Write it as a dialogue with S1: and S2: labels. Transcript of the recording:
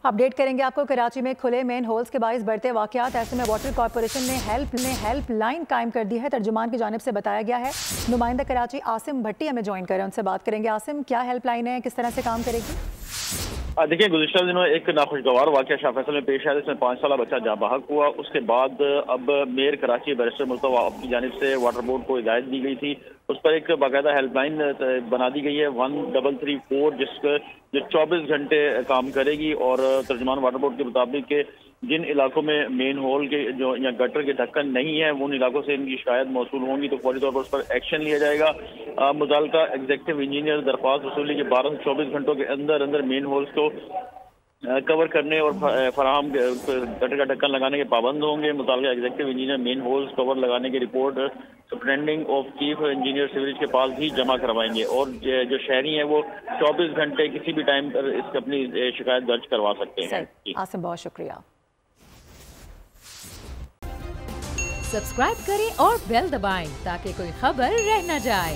S1: Update करेंगे आपको। कराची में खुले मेन होल्स के बाइस बढ़ते वाकयात, ऐसे में वाटर कॉर्पोरेशन ने हेल्प लाइन कायम कर दी है। तर्जुमान की जानिब से बताया गया है। नुमाइंदा कराची आसिम भट्टी हमें ज्वाइन कर रहे हैं, उनसे बात करेंगे। आसिम, क्या हेल्प लाइन है, किस तरह से काम करेगी?
S2: देखिए, गुज़िश्ता दिनों एक नाखुशगवार वाक़या शाह फैसल में पेश आया, जिसमें 5 साला बच्चा जाँ बहक हुआ। उसके बाद अब मेयर कराची बैरिस्टर मुस्तफा अपनी जानिब से वाटर बोर्ड को हिदायत दी गई थी, उस पर एक बाकायदा हेल्पलाइन बना दी गई है 1334, जो 24 घंटे काम करेगी। और तर्जुमान वाटर बोर्ड के मुताबिक के जिन इलाकों में मेन होल के जो या गटर के ढक्कन नहीं है, उन इलाकों से इनकी शिकायत मौसूल होंगी तो फौरी तौर पर उस पर एक्शन लिया जाएगा। मुतल्लिका एग्जीक्यूटिव इंजीनियर दरख्वास्त वसूली के 12 से 24 घंटों के अंदर अंदर मेन होल्स को कवर करने और फराहम गटर का ढक्कन लगाने के पाबंद होंगे। मुतल्लिका executive engineer manholes cover लगाने की report superintending of chief engineer sewerage के पास भी जमा करवाएंगे। और जो शहरी हैं वो 24 घंटे किसी भी टाइम पर इसकी अपनी शिकायत दर्ज करवा सकते हैं।
S1: आसिम, बहुत शुक्रिया।
S3: सब्सक्राइब करें और बेल दबाएं ताकि कोई खबर रह न जाए।